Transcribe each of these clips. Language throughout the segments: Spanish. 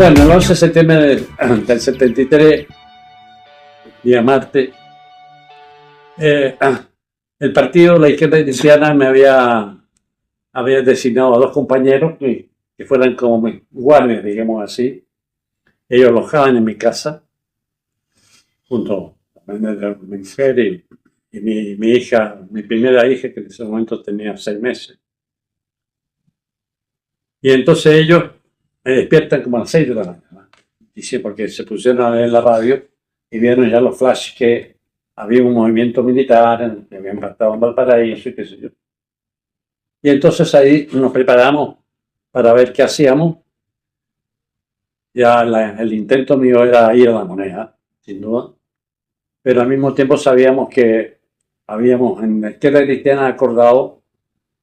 Bueno, el 11 de septiembre del 73, día martes, el partido, la izquierda cristiana, me había designado a dos compañeros que fueran como mis guardias, digamos así. Ellos alojaban en mi casa, junto a mi mujer y mi hija, mi primera hija, que en ese momento tenía 6 meses. Y entonces ellos me despiertan como a las 6 de la mañana. Dice, porque se pusieron a ver la radio y vieron ya los flashes que había un movimiento militar, que había impactado en Valparaíso y qué sé yo. Y entonces ahí nos preparamos para ver qué hacíamos. Ya el intento mío era ir a La Moneda, sin duda. Pero al mismo tiempo sabíamos que habíamos en la izquierda cristiana acordado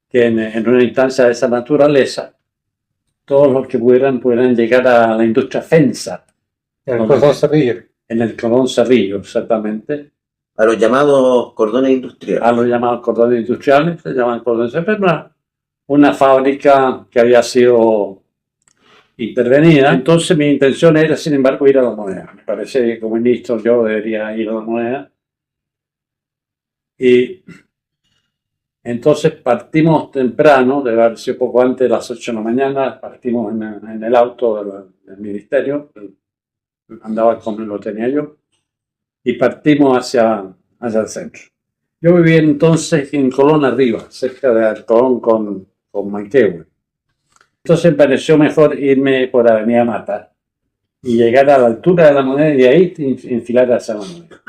que en una instancia de esa naturaleza todos los que pudieran llegar a la industria FENSA. En el Cordón Cerrillo. En el Cordón Cerrillo, exactamente. A los llamados cordones industriales. A los llamados cordones industriales, se llaman cordones cerrillos. Una fábrica que había sido intervenida. Entonces mi intención era, sin embargo, ir a La Moneda. Me parece que como ministro yo debería ir a La Moneda. Y entonces partimos temprano, debe haber sido poco antes de las 8 de la mañana, partimos en el auto del ministerio, lo tenía yo, y partimos hacia el centro. Yo vivía entonces en Colón arriba, cerca de Colón con Manquehue. Entonces me pareció mejor irme por Avenida Mata y llegar a la altura de La Moneda y de ahí enfilar hacia La Moneda.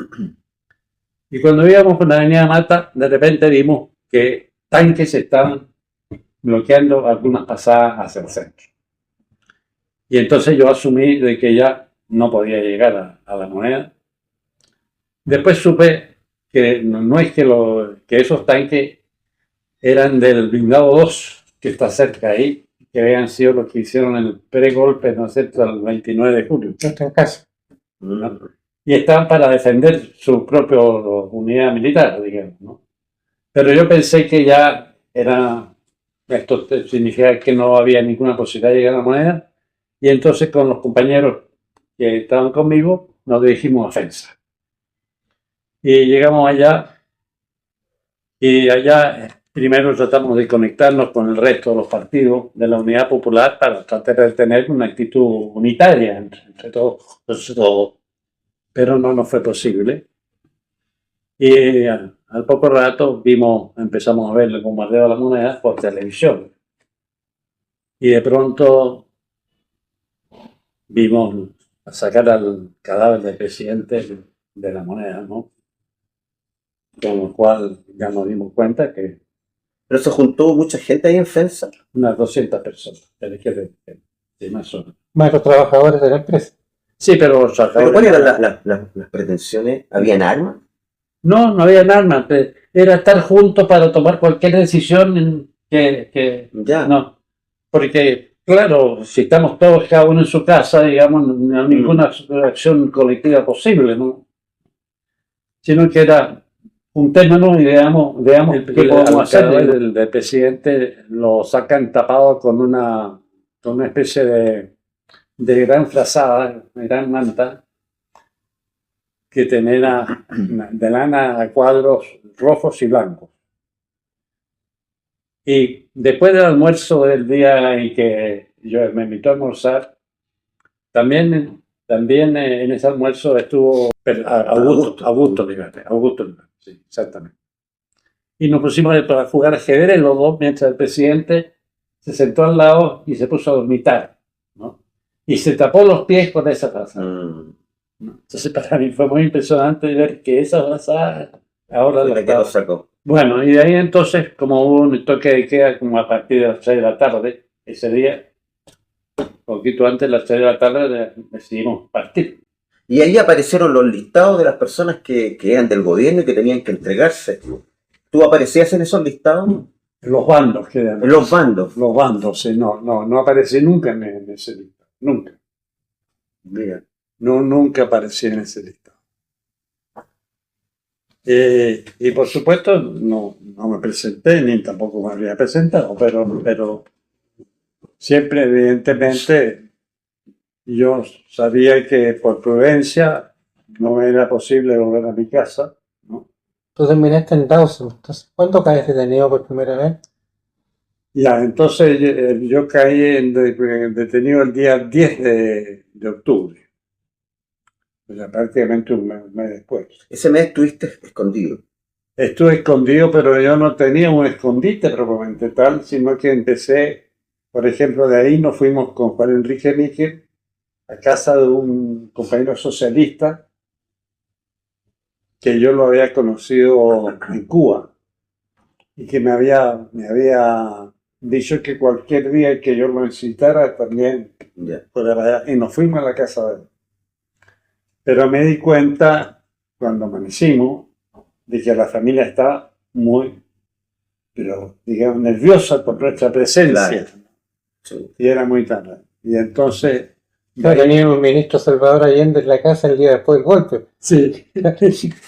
Y cuando íbamos por la Avenida Mata, de repente vimos que tanques estaban bloqueando algunas pasadas hacia el centro. Y entonces yo asumí de que ya no podía llegar a La Moneda. Después supe que no es que esos tanques eran del blindado 2, que está cerca ahí, que habían sido los que hicieron el pregolpe, ¿no es cierto?, el 29 de julio. Está en casa. ¿No? Y estaban para defender su propia unidad militar, digamos, ¿no? Pero yo pensé que ya esto significaba que no había ninguna posibilidad de llegar a La Moneda, y entonces con los compañeros que estaban conmigo nos dirigimos a FENSA. Y llegamos allá, y allá primero tratamos de conectarnos con el resto de los partidos de la Unidad Popular para tratar de tener una actitud unitaria entre todos, pero no nos fue posible. Y al poco rato empezamos a ver el bombardeo de La Moneda por televisión. Y de pronto vimos sacar al cadáver del presidente de La Moneda, ¿no? Con lo cual ya nos dimos cuenta que... Pero se juntó mucha gente ahí en FENSA. Unas 200 personas, de más o menos. Más los trabajadores de la empresa. Sí, pero los ¿Pero cuáles eran las pretensiones? ¿Habían armas? No había armas. Era estar juntos para tomar cualquier decisión Ya. No, porque, claro, si estamos todos cada uno en su casa, digamos, no hay ninguna acción colectiva posible, ¿no? Sino que era juntémonos y veamos qué podemos hacer. El presidente lo sacan tapado con una especie de gran frazada, gran manta, que tenía de lana a cuadros rojos y blancos. Y después del almuerzo del día en que yo me invitó a almorzar, también en ese almuerzo estuvo Augusto Ligarte, sí, exactamente. Y nos pusimos para jugar ajedrez los dos, mientras el presidente se sentó al lado y se puso a dormitar, ¿no? Y se tapó los pies con esa taza. Entonces para mí fue muy impresionante ver que esa taza ahora lo sacó. Bueno, y de ahí entonces, como hubo un toque de queda como a partir de las 6 de la tarde, ese día, poquito antes de las 6 de la tarde, decidimos partir. Y ahí aparecieron los listados de las personas que eran del gobierno y que tenían que entregarse. ¿Tú aparecías en esos listados? Los bandos. Los bandos. Los bandos, sí, no aparecí nunca en ese listado, nunca. Mira. No, nunca aparecí en ese listado. Y por supuesto no me presenté, ni tampoco me había presentado, pero siempre evidentemente yo sabía que por prudencia no era posible volver a mi casa, ¿no? Tú terminaste en Dawson. Entonces, ¿cuándo caes detenido por primera vez? Ya, entonces yo caí detenido el día 10 de octubre, o sea, prácticamente un mes después. Ese mes estuviste escondido. Estuve escondido, pero yo no tenía un escondite propiamente tal, sino que empecé, por ejemplo, de ahí nos fuimos con Juan Enrique Níquel a casa de un compañero socialista que yo lo había conocido en Cuba y que me había dicho que cualquier día que yo lo necesitara también Ya. fuera para allá. Y nos fuimos a la casa de él. Pero me di cuenta cuando amanecimos de que la familia estaba muy, pero digamos, nerviosa por nuestra presencia. Claro. Sí. Y era muy tarde. Y entonces, Claro, tenía un ministro Salvador Allende en la casa el día después del golpe. sí.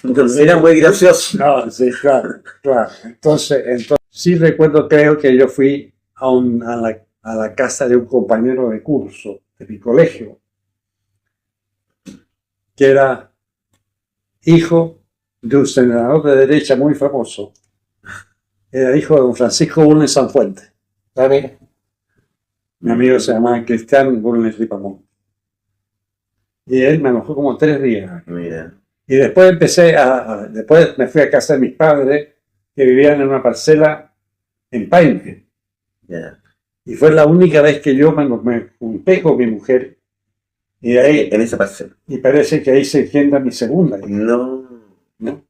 Entonces era muy gracioso. No, sí, claro, claro. Entonces, sí recuerdo, creo que yo fui a la casa de un compañero de curso de mi colegio, que era hijo de un senador de derecha muy famoso. Era hijo de don Francisco Bulnes Sanfuentes. Ah, mira. Mi amigo se llamaba Cristian Bulnes Ripamón. Y él me alojó como 3 días. Mira. Y después después me fui a casa de mis padres, que vivían en una parcela en Paine. Ya. Y fue la única vez que yo me junté con mi mujer. Y de ahí, En esa parcela. y parece que ahí se engendra mi segunda hija, No. ¿no?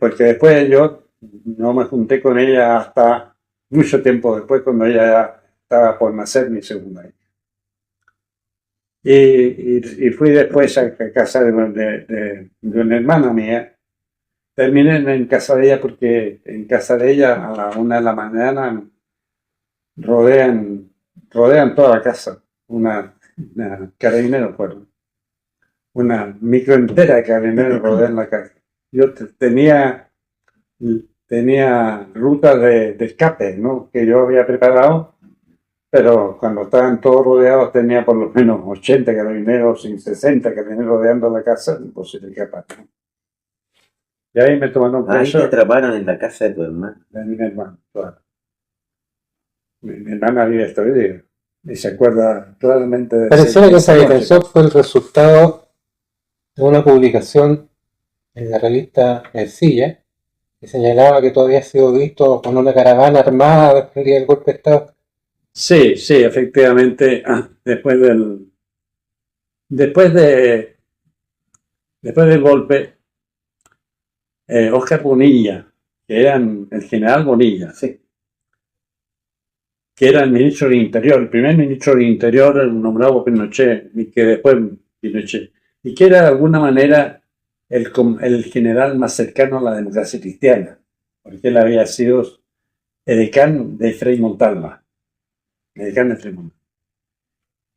Porque después yo no me junté con ella hasta mucho tiempo después, cuando ella ya estaba por nacer mi segunda hija. Y fui después a casa de una hermana mía. Terminé en casa de ella porque en casa de ella a la 1 de la mañana rodean toda la casa. Una carabineros fueron. Una micro entera de carabineros rodean la casa. Yo tenía rutas de escape, ¿no? Que yo había preparado, pero cuando estaban todos rodeados tenía por lo menos 80 carabineros y 60 carabineros rodeando la casa, imposible escapar, ¿no? Y ahí me tomaron Ahí preso te atraparon en la casa de tu hermano. de mi hermano. Claro. Mi hermana vive hasta hoy día y se acuerda claramente de Pareciera que esa noche. detención fue el resultado de una publicación en la revista Ercilla que señalaba que tú habías sido visto con una caravana armada el día del golpe de Estado. Sí, sí, efectivamente, después del golpe, Óscar Bonilla, que era el general Bonilla, Sí. que era el ministro del Interior, el primer ministro del Interior nombrado por Pinochet, y que después Pinochet, y que era de alguna manera el general más cercano a la democracia cristiana, porque él había sido edecán de Frei Montalva.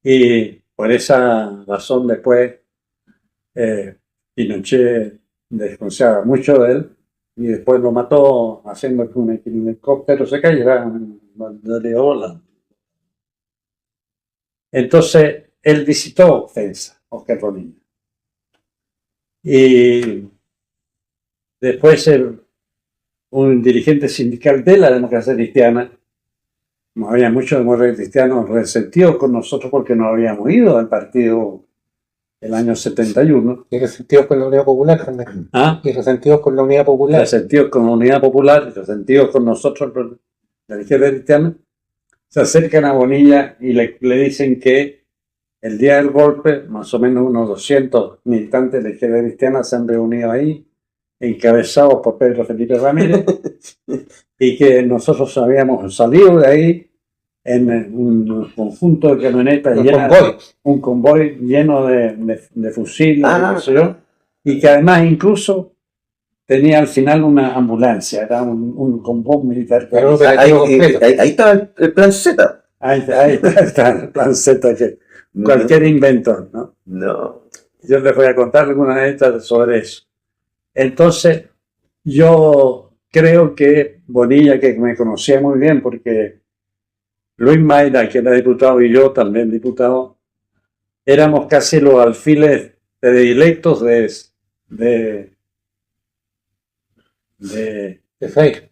Y por esa razón después Pinochet desconfiaba mucho de él y después lo mató haciendo que un helicóptero se cayera en Holanda. Entonces él visitó FENSA, Óscar Bonilla. Y después un dirigente sindical de la democracia cristiana, no había muchos demócratas cristianos resentidos con nosotros porque no habíamos ido al partido el año 71. Y resentidos con la Unidad Popular también. ¿Ah? Y resentidos con la Unidad Popular. Resentidos con la Unidad Popular, resentidos con nosotros, la izquierda cristiana, se acercan a Bonilla y le dicen que el día del golpe, más o menos unos 200 militantes de la izquierda cristiana se han reunido ahí, encabezados por Pedro Felipe Ramírez, y que nosotros habíamos salido de ahí en un conjunto de camionetas, un convoy lleno de fusiles, qué sé yo, y que además incluso tenía al final una ambulancia, era un convoy militar. Ahí estaba el plan Z. Ahí está el plan Z, que cualquier invento, ¿no? No. Yo les voy a contar algunas de estas sobre eso. Entonces, yo creo que Bonilla, que me conocía muy bien, porque Luis Mayra, que era diputado, y yo también diputado, éramos casi los alfiles predilectos de, De Freire.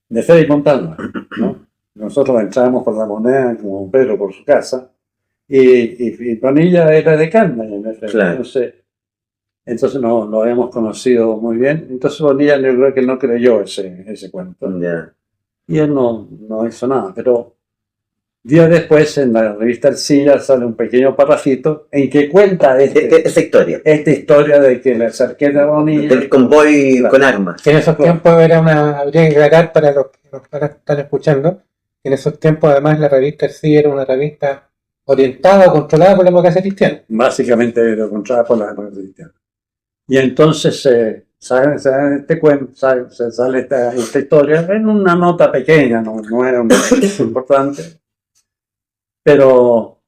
de Freddy Montalva, ¿no? Nosotros entrábamos por la Moneda como Pedro por su casa y Bonilla era de Carmen. Claro. Entonces no, lo habíamos conocido muy bien. Entonces Bonilla yo creo que no creyó ese cuento. Ya. Y él no hizo nada. Pero días después en la revista Ercilla sale un pequeño parrafito en que cuenta Esa historia. esta historia de que la cerqueta de Bonilla... Del convoy Claro. con armas. Que en esos tiempos habría que aclarar para los que nos están escuchando, que en esos tiempos además la revista Ercilla era una revista orientada o controlada por la democracia cristiana. Básicamente lo encontraba por la democracia cristiana. Y entonces sale esta historia en una nota pequeña, no era un importante, pero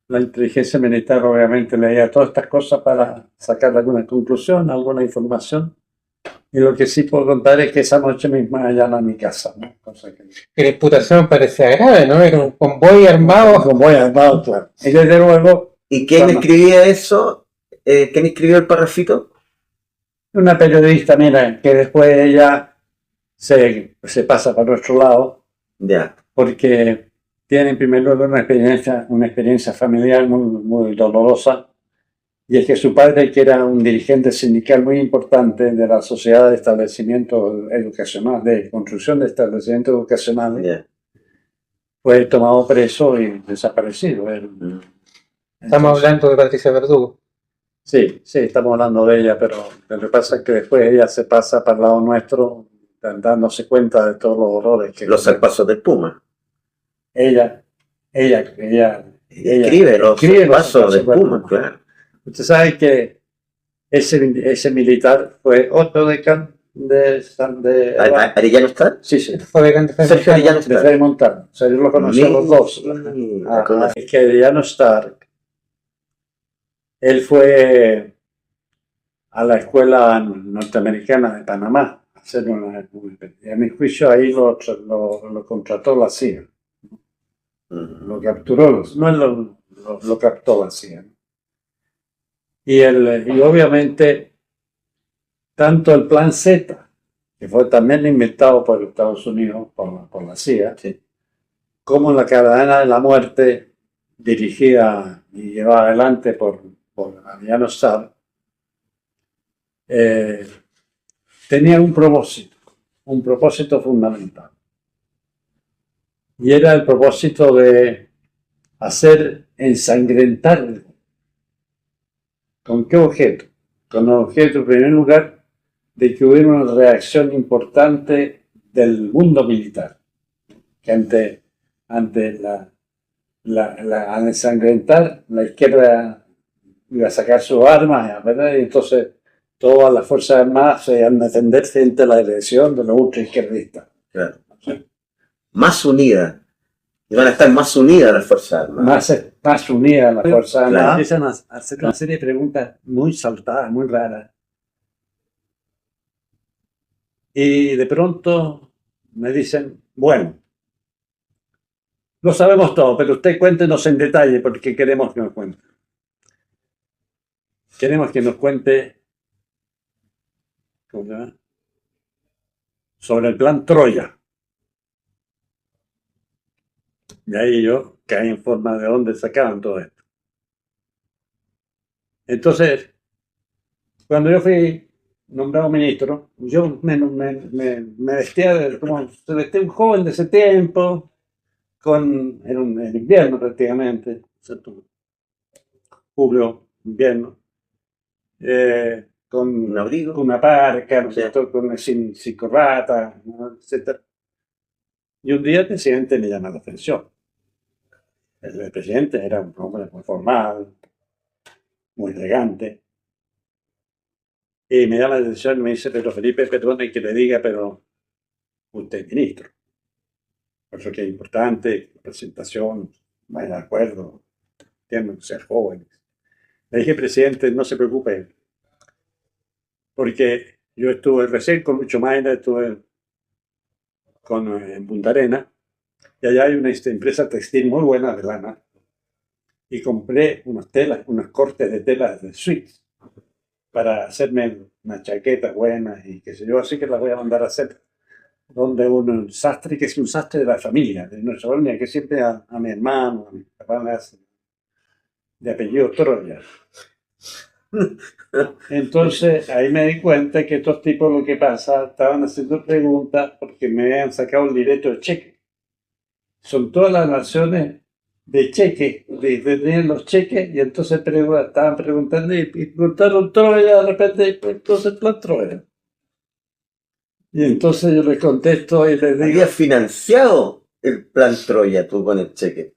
la inteligencia militar obviamente leía todas estas cosas para sacar alguna conclusión, alguna información. Y lo que sí puedo contar es que esa noche misma allanan a mi casa, ¿no? Cosa que... Que la imputación parecía grave, ¿no? Era un convoy armado. Como voy armado, claro. Y desde luego, ¿Y quién Bueno. escribía eso? ¿Quién escribió el parrafito? una periodista, mira, que después ella se pasa para nuestro lado, Ya. porque tiene en primer lugar una experiencia familiar muy dolorosa, y es que su padre, que era un dirigente sindical muy importante de la Sociedad de Establecimiento Educacional, de construcción de establecimientos educacionales, Ya. fue tomado preso y desaparecido. Estamos Entonces, hablando de Patricia Verdugo. sí, estamos hablando de ella, pero lo que pasa es que después ella se pasa para el lado nuestro, dándose cuenta de todos los horrores que Los zarpazos del Puma. ella Escribe los zarpazos del Puma, claro. Usted sabe que ese militar fue otro decano de ¿Arellano está? sí, Fue decano de Sergio Arellano de está. Fray Montano. O sea, yo lo conocí a los dos. Es que Arellano Stark, él fue a la escuela norteamericana de Panamá a hacer y a mi juicio ahí lo contrató la CIA, lo capturó, no lo captó la CIA. Y obviamente tanto el Plan Z, que fue también inventado por Estados Unidos, por la CIA, Sí. como la cadena de la muerte dirigida y llevada adelante por Arellano Stark, tenía un propósito fundamental. Y era el propósito de hacer ensangrentar. ¿Con qué objeto? Con el objeto, en primer lugar, de que hubiera una reacción importante del mundo militar, que ante al ensangrentar, la izquierda iba a sacar sus armas, ¿verdad? Y entonces todas las Fuerzas Armadas se iban a defender frente a la agresión de los ultraizquierdistas. Claro. Más unidas. Y van a estar más unidas las Fuerzas Armadas. Más unidas las Fuerzas Claro. Armadas. Empiezan a hacer una serie de preguntas muy saltadas, muy raras. Y de pronto me dicen, bueno, lo sabemos todo, pero usted cuéntenos en detalle porque queremos que nos cuente. Queremos que nos cuente ¿cómo se llama? Sobre el plan Troya. Y ahí yo caí en forma de dónde sacaban todo esto. Entonces, cuando yo fui nombrado ministro, yo me vestía como se vestía un joven de ese tiempo, en invierno prácticamente, ¿cierto? Julio, invierno, con Un abrigo. con una parca, ¿no es Sí. cierto? Sin corbata, ¿no? Etc. Y un día el presidente me llama la atención. El presidente era un hombre muy formal, muy elegante. Y me llama la atención y me dice, pero Felipe, perdone que le diga, pero usted es ministro. Por eso que es importante, presentación, vaya de acuerdo, tienen que ser jóvenes. Le dije, presidente, no se preocupe, porque yo estuve recién con Lucho Maina, estuve en Punta Arenas, y allá hay una empresa textil muy buena de lana, y compré unas telas, unos cortes de telas de Suiza para hacerme unas chaquetas buenas y qué sé yo, así que las voy a mandar a hacer. Donde un sastre que es un sastre de la familia, de nuestra familia, que siempre a mi hermano, a mi papá le hace, de apellido Troya. Entonces ahí me di cuenta que estos tipos lo que pasa, estaban haciendo preguntas porque me habían sacado el directo de cheque. Son todas las naciones de cheque, tenían los cheques y entonces estaban preguntando y preguntaron Troya de repente, y pues, entonces plan Troya. Y entonces yo les contesto y les digo, Habías financiado el plan Troya tú con el cheque.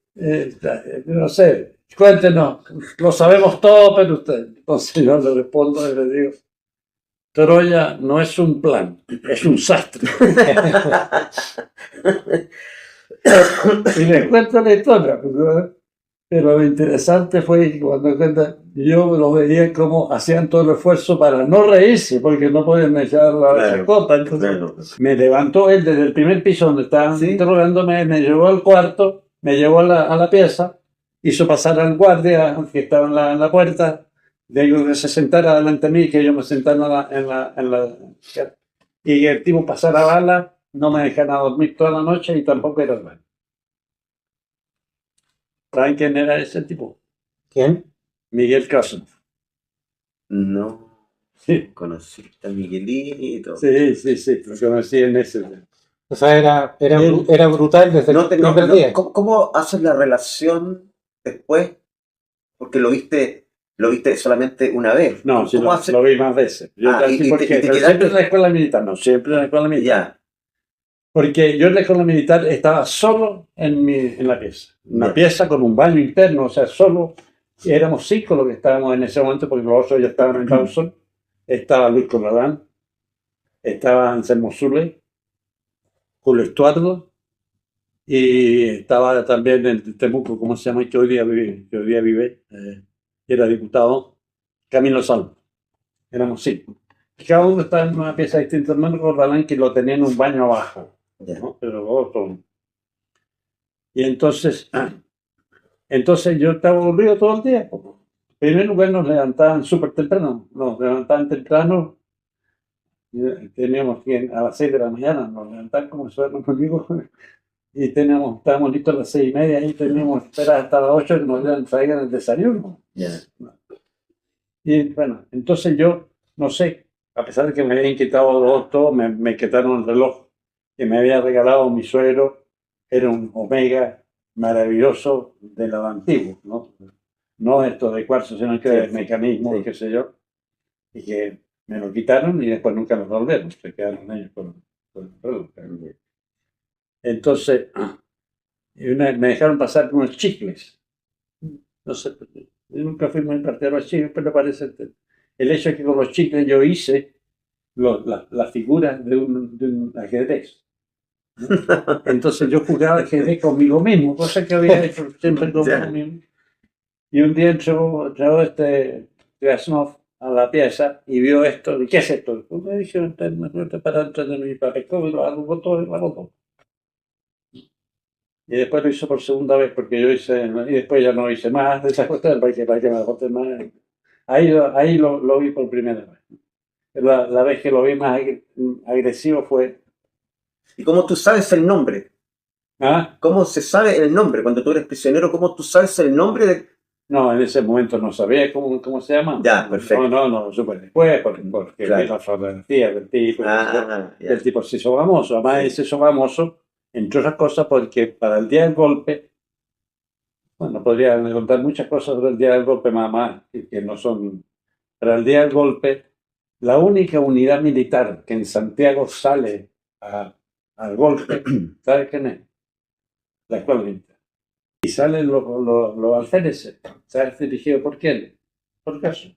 no sé, cuéntenos, lo sabemos todo, pero usted. Entonces yo le respondo y le digo, Troya no es un plan, es un sastre. Y les cuento la historia, pero lo interesante fue que cuando yo lo veía como hacían todo el esfuerzo para no reírse, porque no podían echar la Claro, chacota. Entonces claro. me levantó él desde el primer piso donde estaban Sí. interrogándome, me llevó al cuarto, me llevó a la pieza, hizo pasar al guardia que estaba en la puerta, digo que se sentara delante de mí, que yo me sentara y el tipo pasara bala, no me dejara dormir toda la noche y tampoco era bueno. ¿Saben quién era ese tipo? ¿Quién? Miguel Caso. No, Sí, conociste a Miguelito. sí, lo conocí en ese. O sea, era Él- brutal desde No, el primer día. ¿cómo haces la relación después? Porque lo viste solamente una vez. No, sí, ¿Cómo lo, haces? lo vi más veces. Yo Ah, así y porque, te pero quedaste- siempre en la escuela militar, no, siempre en la escuela militar. Ya, Porque yo en la escuela militar estaba solo en la pieza. Una Ya. pieza con un baño interno, o sea, solo. Éramos 5 los que estábamos en ese momento, porque los otros ya estaban en Dawson. Estaba Luis Corralán, estaba Anselmo Zule, Julio Estuardo, y estaba también el Temuco, ¿cómo se llama? Que hoy día vive, que era diputado, Camilo Salvo. Éramos 5. Cada uno estaba en una pieza distinta. Hermano Corralán que lo tenía en un baño abajo, ya. ¿no? Pero otro. Y entonces yo estaba aburrido todo el día. En primer lugar nos levantaban súper temprano. Nos levantaban temprano. Teníamos que a las 6 de la mañana nos levantaban como suenan conmigo. Y estábamos listos a las 6:30 y teníamos que esperar hasta las 8 que nos traigan el desayuno. Ya. Y bueno, entonces yo, no sé, a pesar de que me habían quitado todo, me quitaron el reloj que me había regalado mi suegro. Era un Omega maravilloso de lo antiguo, ¿no? No esto de cuarzo, sino que de Sí, mecanismo, sí. qué sé yo. Y que me lo quitaron y después nunca lo devolvieron. Se quedaron ellos con el reloj. Entonces, me dejaron pasar unos chicles. No sé, yo nunca fui muy partidario de los chicles, pero parece el hecho es que con los chicles yo hice la figura de un ajedrez. ¿No? Entonces yo jugaba ajedrez conmigo mismo, cosa que había hecho siempre conmigo Ya. mismo. Y un día entró este Krasnov a la pieza y vio esto. ¿Y qué es esto? Pues me dijeron, para entrar en mi papel, y lo hago todo y lo hago todo. Y después lo hizo por segunda vez, porque yo hice, y después ya no hice más de esas cosas para que me agote más. Ahí lo vi por primera vez. La vez que lo vi más agresivo fue. ¿Y cómo tú sabes el nombre? ¿Ah? ¿Cómo se sabe el nombre? Cuando tú eres prisionero, ¿cómo tú sabes el nombre de...? No, en ese momento no sabía cómo se llama. Ya, perfecto. No, lo supe después, porque Claro. vi las fotografías del tipo. Ya. El tipo se hizo famoso. Además, Sí. se hizo famoso, entre otras cosas, porque para el día del golpe, bueno, podría contar muchas cosas sobre el día del golpe, más que no son. Para el día del golpe, la única unidad militar que en Santiago sale al golpe, ¿sabes quién es? La escuela militar. Y salen los alféreces. ¿Sabes dirigido por quién? Por caso.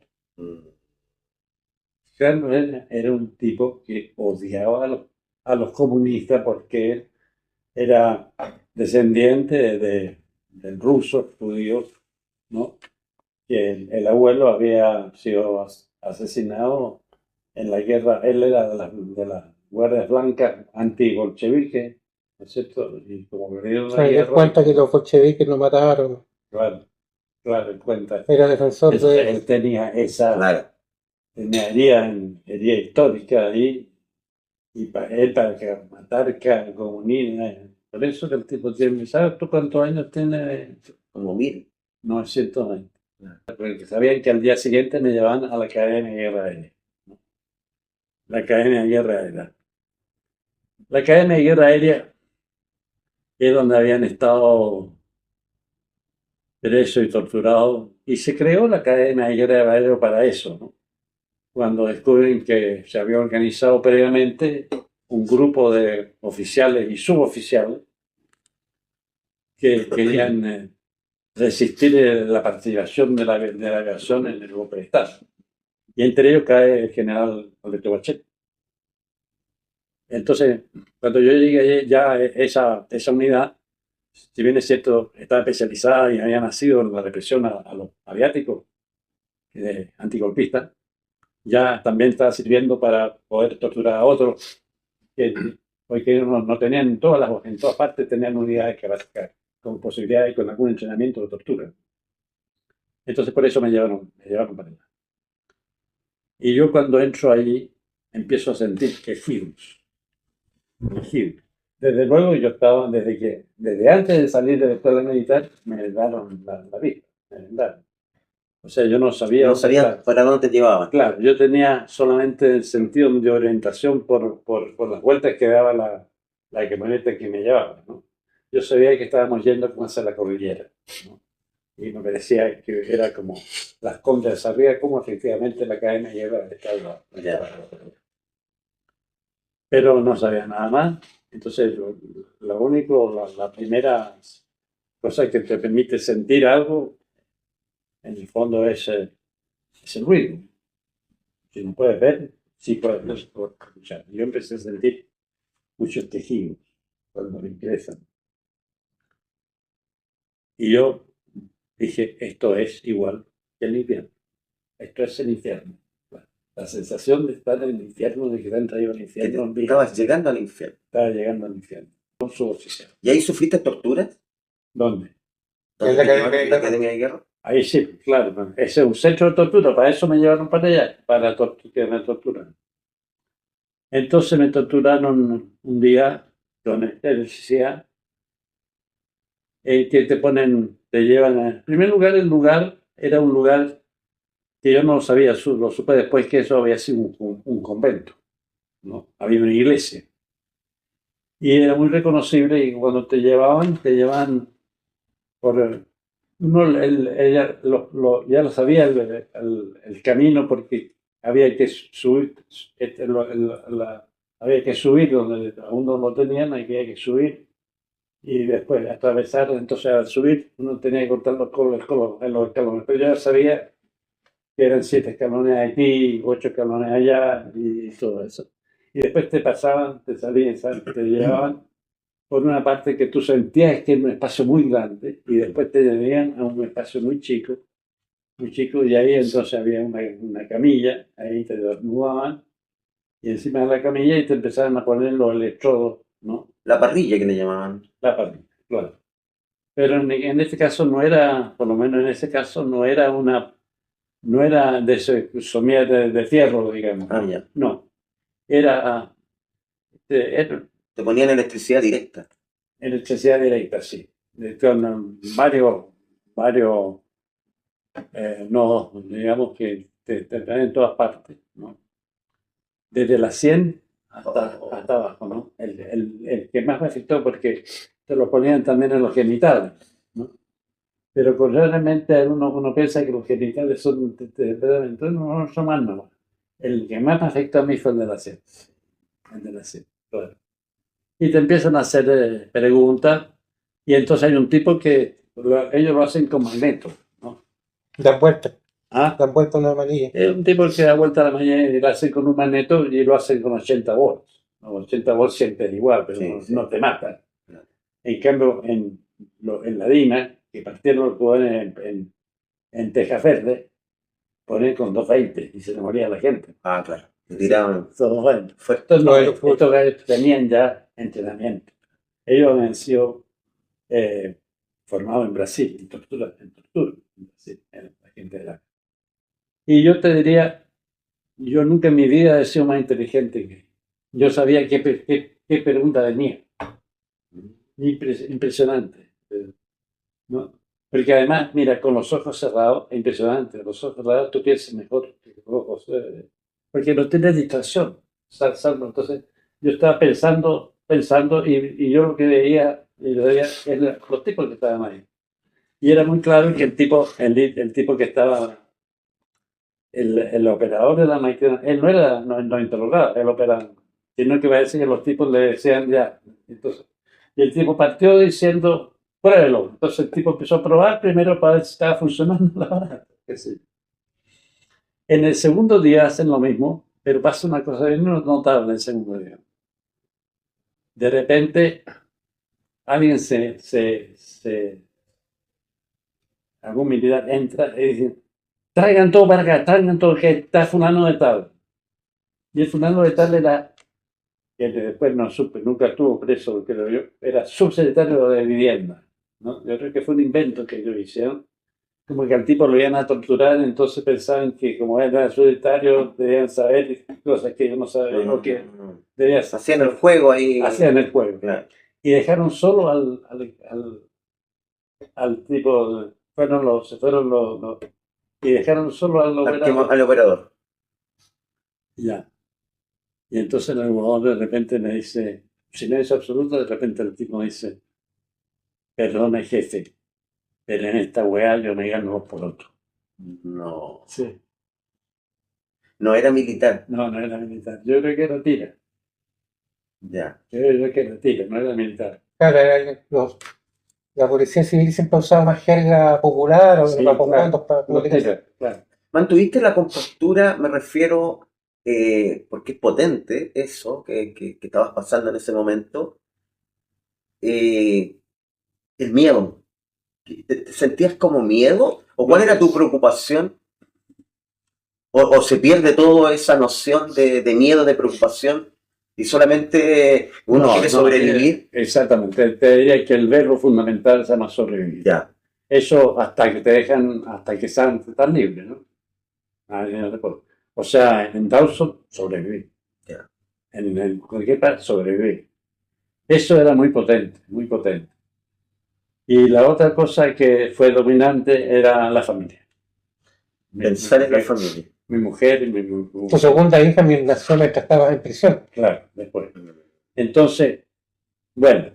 Carlos era un tipo que odiaba a los comunistas porque él era descendiente del ruso judío, ¿no? Que el abuelo había sido asesinado en la guerra. Él era de las guardias blancas anti-bolcheviques, ¿no es cierto? Y como perdieron O la sea, él guerra, cuenta que los bolcheviques lo mataron. claro, claro, en cuenta. Era defensor Entonces, de... él tenía esa Claro. herida histórica ahí, y para él, para que matar cada comunidad. Por eso que el tipo tiene, ¿sabes tú cuántos años tiene? Como 1000. 920. Porque sabían que al día siguiente me llevaban a la Academia de Guerra Aérea, ¿no? La Academia de Guerra Aérea. La Academia de Guerra Aérea es donde habían estado presos y torturados, y se creó la Academia de Guerra Aérea para eso, ¿no? Cuando descubren que se había organizado previamente un grupo de oficiales y suboficiales que querían resistir la participación de la aviación en el golpe de Estado. Y entre ellos cae el general Alberto Bachelet. Entonces, cuando yo llegué ya a esa unidad, si bien es cierto, estaba especializada y había nacido en la represión a los aviáticos antigolpistas, ya también estaba sirviendo para poder torturar a otros, porque no tenían en todas partes tenían unidades con posibilidades y con algún entrenamiento de tortura. Entonces por eso me llevaron para allá. Y yo cuando entro allí empiezo a sentir que fuimos. Desde luego yo estaba, desde antes de salir de la escuela militar, me daron la vista, me vendaron. O sea, yo no sabía. No sabías para dónde te llevaban. Claro, yo tenía solamente el sentido de orientación por las vueltas que daba la camioneta que me llevaba, ¿no? Yo sabía que estábamos yendo como hacia la cordillera, ¿no? Y me parecía que era como las Condes arriba, como efectivamente la cadena lleva al estado. Pero no sabía nada más. Entonces, lo único, la primera cosa que te permite sentir algo, en el fondo es el ruido. Si no puedes ver, sí puedes escuchar. Yo empecé a sentir muchos tejidos cuando me ingresan. Y yo dije, esto es igual que el infierno. Esto es el infierno. La sensación de estar en el infierno, de que te han traído al infierno. Estabas llegando al infierno. Estaba llegando al infierno. Con su oficial. ¿Y ahí sufriste torturas? ¿Dónde? ¿En la la Academia de Guerra? Ahí sí, claro. Ese es un centro de tortura. Para eso me llevaron para allá, para que me torturaran. Entonces me torturaron un día con electricidad, en que te llevan en primer lugar, el lugar era un lugar que yo no lo sabía, lo supe después que eso había sido un convento, ¿no? Había una iglesia. Y era muy reconocible y cuando te llevaban por... ya lo sabía el camino porque había que subir, había que subir donde aún no lo tenían, había que subir y después atravesar. Entonces al subir uno tenía que cortar los escalones, pero yo ya sabía que eran 7 escalones aquí, 8 escalones allá y todo eso. Y después te pasaban, te salían, te llevaban por una parte que tú sentías que era un espacio muy grande y después te llevaban a un espacio muy chico, y ahí entonces había una camilla, ahí te desnudaban y encima de la camilla y te empezaban a poner los electrodos, ¿no? La parrilla que le llamaban. La parrilla, claro. Pero en este caso no era, por lo menos en ese caso, no era de ese somier de fierro, digamos. Ah, ya. No, era Te ponían electricidad directa. electricidad directa, sí. Con varios nodos, digamos, que te traen en todas partes, ¿no? Desde la 100 hasta abajo, ¿no? El que más me afectó porque te lo ponían también en los genitales, ¿no? Pero realmente uno piensa que los genitales son entonces no son más nuevos. El que más me afectó a mí fue el de la 100. El de la 100, claro. Y te empiezan a hacer preguntas y entonces hay un tipo que ellos lo hacen con magneto, ¿no? Dan vuelta ¿Ah? una manilla. Es un tipo que da vuelta a la mañana y lo hacen con un magneto y lo hacen con 80 volts. 80 volts siempre es igual, pero Sí, no te matan. Claro. En cambio, en la DINA, que partieron los poderes en Tejas Verde, ponen con 220 y se le moría la gente. Ah, claro. Te tiraban. Todo bueno. Fuerte. Estos tenían ya entrenamiento. Ellos habían sido formado en Brasil, en tortura en Brasil, la gente de la... Y yo te diría, yo nunca en mi vida he sido más inteligente que yo sabía qué pregunta venía. Impresionante, ¿no? Porque además, mira, con los ojos cerrados, es impresionante, los ojos cerrados tú piensas mejor que los ojos, porque no tienes distracción. Entonces, yo estaba pensando, y yo lo que veía, eran los tipos que estaban ahí. Y era muy claro que el tipo que estaba, el operador de la máquina, él no interrogaba, él operaba, sino que parece que los tipos le decían ya. Entonces, y el tipo partió diciendo, pruébelo. Entonces el tipo empezó a probar primero para ver si estaba funcionando la hora. En el segundo día hacen lo mismo, pero pasa una cosa bien notable en el segundo día. De repente, alguien algún militar entra y dice, traigan todo para acá, traigan todo, que está fulano de tal. Y el fulano de tal era, que después no supe, nunca estuvo preso, creo yo, era subsecretario de Vivienda, ¿no? Yo creo que fue un invento que ellos hicieron, como que al tipo lo iban a torturar, entonces pensaban que como era subsecretario debían saber cosas que ellos no sabían, o que debían saber. Hacían el juego ahí. Hacían el juego. Claro. Y dejaron solo al tipo, y dejaron solo al operador. Al operador. Ya. Y entonces el abogado de repente me dice, silencio absoluto, de repente el tipo me dice, perdone jefe, pero en esta weá yo me gano por otro. No. Sí. No era militar. No era militar. Yo creo que era tira. Ya. Yo creo que era tira, no era militar. Claro, la policía civil siempre usaba más jerga popular o Sí, los comandos para Los tira, claro. ¿Mantuviste la compostura? Me refiero, porque es potente eso que estabas pasando en ese momento. El miedo. ¿Te sentías como miedo? ¿O cuál era tu preocupación? ¿O se pierde toda esa noción de miedo, de preocupación? Y solamente uno quiere sobrevivir. Exactamente. Te diría que el verbo fundamental se llama sobrevivir. Ya. Eso hasta que te dejan, hasta que están libres, ¿no? O sea, en Dawson, sobrevivir. Ya. En cualquier parte, sobrevivir. Eso era muy potente, muy potente. Y la otra cosa que fue dominante era la familia. Pensar en la familia. Mi mujer y Tu segunda hija nació mientras estabas en prisión. Claro, después. Entonces, bueno,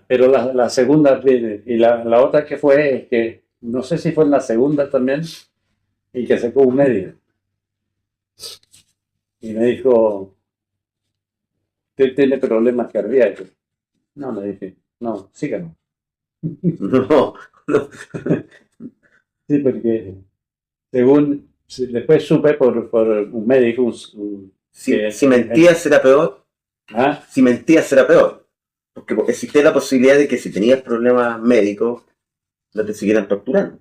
pero la segunda, y la otra que fue, es que, no sé si fue en la segunda también, y que sacó un médico. Y me dijo, usted tiene problemas cardíacos. No, me dije, no, síganos. No. Sí, porque después supe por un médico, Si mentías era peor. ¿Ah? Si mentías era peor. Porque existía la posibilidad de que si tenías problemas médicos, no te siguieran torturando.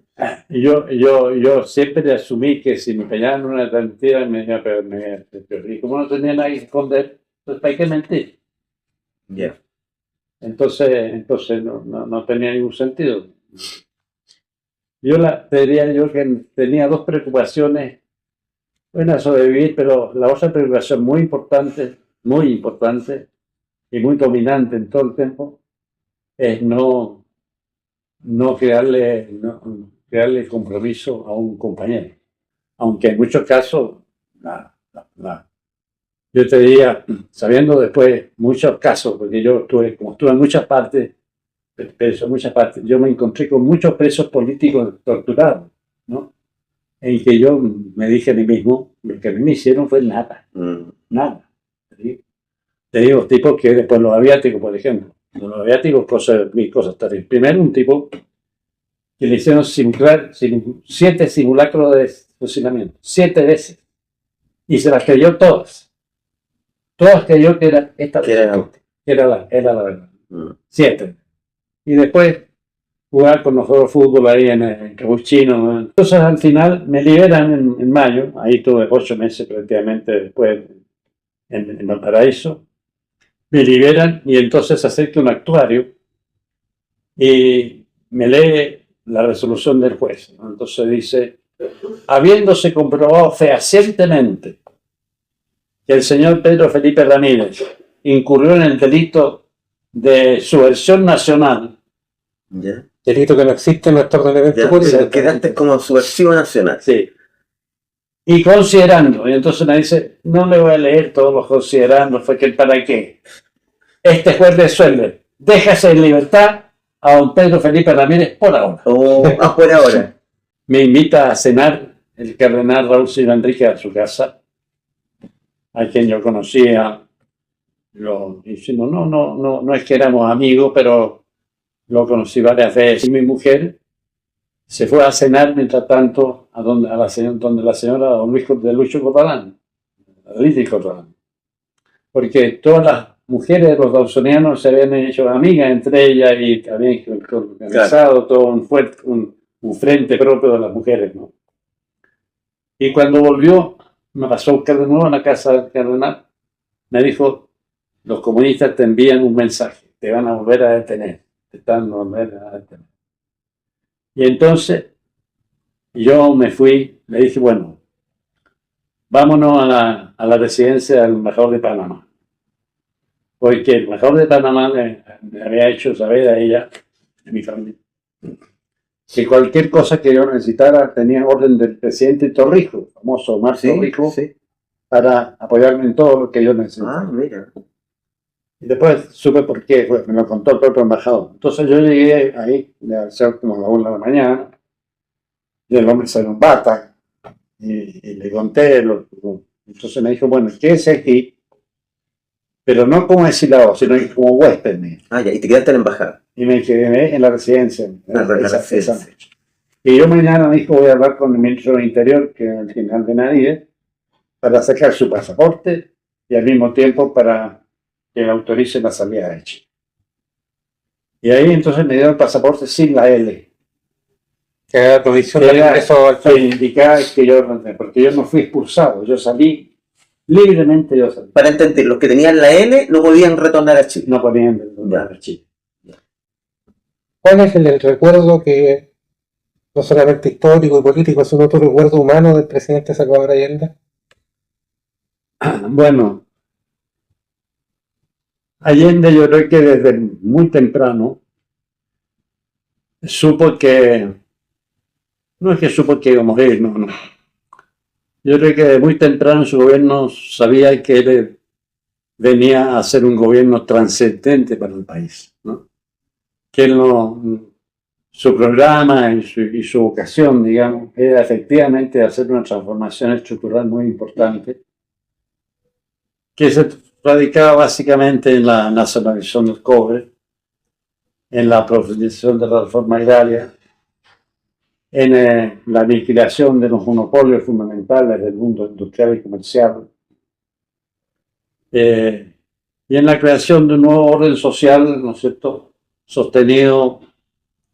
Y yo siempre asumí que si me pegaban una mentira me iba a pegar. Y como no tenía nada que esconder, pues ¿para qué mentir? Yeah. Entonces no tenía ningún sentido. Te diría yo que tenía dos preocupaciones. Una, sobrevivir, pero la otra preocupación muy importante y muy dominante en todo el tiempo es no crearle compromiso a un compañero. Aunque en muchos casos, nada. Yo te diría, sabiendo después muchos casos, porque yo estuve en muchas partes, yo me encontré con muchos presos políticos torturados, ¿no? En que yo me dije a mí mismo, lo que a mí me hicieron fue nada. Nada. ¿Sí? Te digo, tipos que después los aviáticos, por ejemplo, los aviáticos, mil cosas terribles. Primero, un tipo que le hicieron 7 simulacros de fusilamiento, 7 veces. Y se las creyó todas. Todas creyó que era esta vez. Era la verdad. 7. Y después jugar con los juegos de fútbol ahí en Capuchino, ¿no? Entonces al final me liberan en mayo, ahí tuve 8 meses prácticamente después en Valparaíso, me liberan y entonces se acerca un actuario y me lee la resolución del juez, ¿no? Entonces dice, habiéndose comprobado fehacientemente que el señor Pedro Felipe Ramírez incurrió en el delito de subversión nacional, ¿Ya? Delito que no existe en nuestro ordenamiento Ya, jurídico. pero quedaste como subversivo nacional. sí, y considerando, y entonces me dice, no le voy a leer todos los considerando, fue que para qué. Este juez resuelve, déjase en libertad a don Pedro Felipe Ramírez por ahora. Por ahora. Me invita a cenar el cardenal Raúl Silva Enrique a su casa, a quien yo conocía. Diciendo, no es que éramos amigos, pero lo conocí varias veces. Y mi mujer se fue a cenar mientras tanto donde la señora don Luis de Lucho Corralán, Lidia Corralán. Porque todas las mujeres de los dawsonianos se habían hecho amigas entre ellas y habían organizado todo un frente propio de las mujeres, ¿no? Y cuando volvió, me pasó a buscar de nuevo en la casa del cardenal, me dijo, los comunistas te envían un mensaje, te van a volver a detener, te están volver a detener. Y entonces yo me fui, le dije, bueno, vámonos a la residencia del embajador de Panamá. Porque el embajador de Panamá le había hecho saber a ella, a mi familia, que cualquier cosa que yo necesitara tenía orden del presidente Torrijos, famoso Omar Torrijos, Sí. para apoyarme en todo lo que yo necesitaba. Ah, mira. Y después supe por qué, pues, me lo contó el propio embajador. Entonces yo llegué ahí, de ser como a la 1 de la mañana, y el hombre salió en bata, y le conté, entonces me dijo, bueno, quédese aquí, pero no como exilado, sino como huésped mío. Ah, ya, y te quedaste en la embajada. Y me quedé en la residencia, La residencia. esa noche. Y yo mañana me dijo, voy a hablar con el ministro del Interior, que es el general Benavides, para sacar su pasaporte y al mismo tiempo para que le autorice la salida de Chile. Y ahí entonces me dio el pasaporte sin la L. Que era provisión Que de era ingreso al que país. indicaba que porque yo no fui expulsado, yo salí libremente, yo salí. Para entender, los que tenían la L no podían retornar a Chile. No podían retornar a Chile. ¿Cuál es el recuerdo que, no solamente histórico y político, sino otro recuerdo humano del presidente Salvador Allende? Bueno, Allende yo creo que desde muy temprano supo que, no es que supo que iba a morir, no. Yo creo que desde muy temprano su gobierno sabía que él venía a ser un gobierno trascendente para el país, ¿no? Que él su programa y su vocación, digamos, era efectivamente hacer una transformación estructural muy importante, que se radicaba básicamente en la nacionalización del cobre, en la profundización de la reforma agraria, en la aniquilación de los monopolios fundamentales del mundo industrial y comercial, y en la creación de un nuevo orden social, ¿no es cierto?, sostenido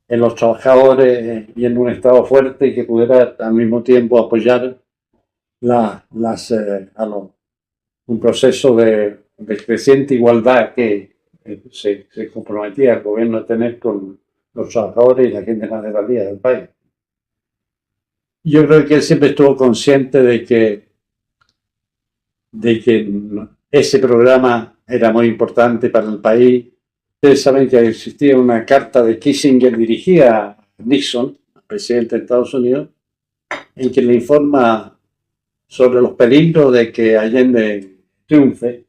en los trabajadores y en un Estado fuerte que pudiera al mismo tiempo apoyar un proceso de creciente igualdad que se comprometía el gobierno a tener con los trabajadores y la gente más desvalida del país. Yo creo que él siempre estuvo consciente de que ese programa era muy importante para el país. Ustedes saben que existía una carta de Kissinger dirigida a Nixon, presidente de Estados Unidos, en que le informa sobre los peligros de que Allende triunfe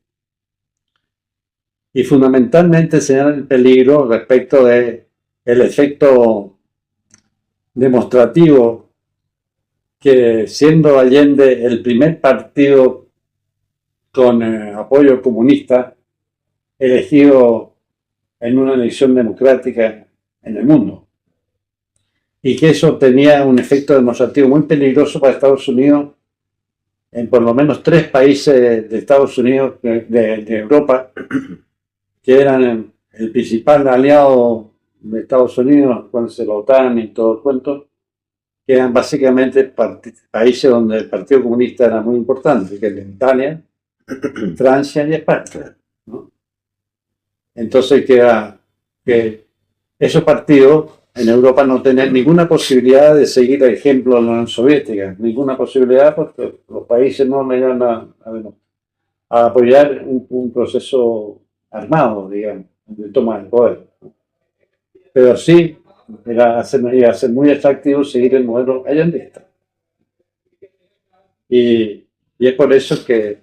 y fundamentalmente señala el peligro respecto de el efecto demostrativo que, siendo Allende el primer partido con apoyo comunista elegido en una elección democrática en el mundo, y que eso tenía un efecto demostrativo muy peligroso para Estados Unidos en por lo menos 3 países de Estados Unidos, de Europa, que eran el principal aliado de Estados Unidos cuando se la OTAN y todo el cuento, que eran básicamente países donde el Partido Comunista era muy importante, que es Italia, Francia y España, ¿no? Entonces que esos partidos en Europa no tenían ninguna posibilidad de seguir el ejemplo de la Unión Soviética, ninguna posibilidad porque los países no me iban a apoyar un proceso armado, digamos, de toma del poder. Pero sí, iba a ser muy atractivo seguir el modelo allendista. Y es por eso que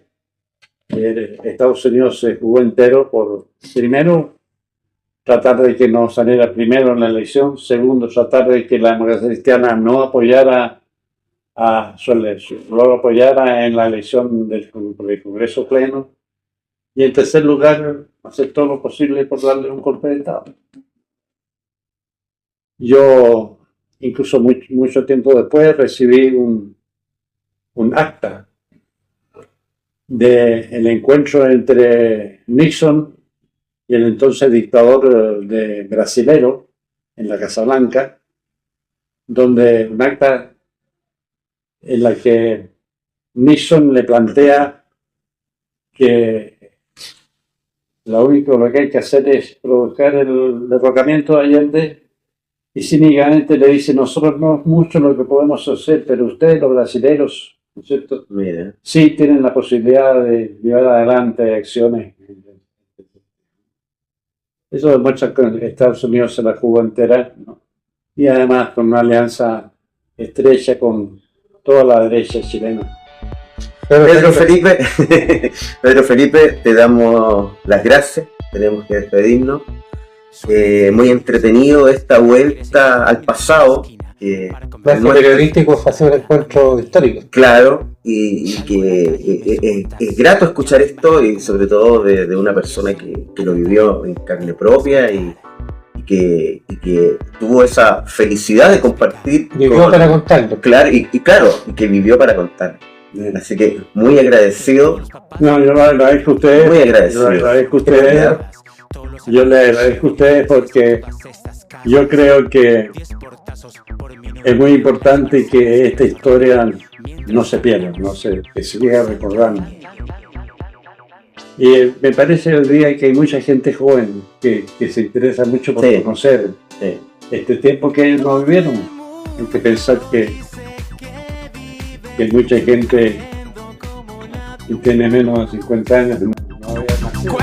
Estados Unidos se jugó entero por, primero, tratar de que no saliera primero en la elección, segundo, tratar de que la democracia cristiana no apoyara lo apoyara en la elección del Congreso Pleno, y en tercer lugar, hacer todo lo posible por darle un golpe de Estado. Yo, incluso mucho tiempo después, recibí un acta del encuentro entre Nixon y el entonces dictador brasilero en la Casa Blanca, donde un acta en la que Nixon le plantea que lo que hay que hacer es provocar el derrocamiento de Allende, y cínicamente le dice: nosotros no es mucho lo que podemos hacer, pero ustedes, los brasileños, ¿no es cierto?, Mira. sí tienen la posibilidad de llevar adelante acciones. Eso demuestra que Estados Unidos se la jugó entera, ¿no? Y además con una alianza estrecha con toda la derecha chilena. Pedro Felipe, te damos las gracias, tenemos que despedirnos. Muy entretenido esta vuelta al pasado. Periodístico fue hacer un encuentro histórico. Claro, y que es grato escuchar esto, y sobre todo de una persona que lo vivió en carne propia y que tuvo esa felicidad de compartir. Vivió para contarlo. Claro, y que vivió para contar. Así que muy agradecido. No, yo le agradezco a ustedes. Muy agradecido. Yo le agradezco a ustedes. Yo le agradezco a ustedes porque yo creo que es muy importante que esta historia no se pierda, que se siga recordando. Y me parece el día que hay mucha gente joven que se interesa mucho por conocer este tiempo que ellos no vivieron. Hay que pensar que mucha gente que tiene menos de 50 años no había nacido.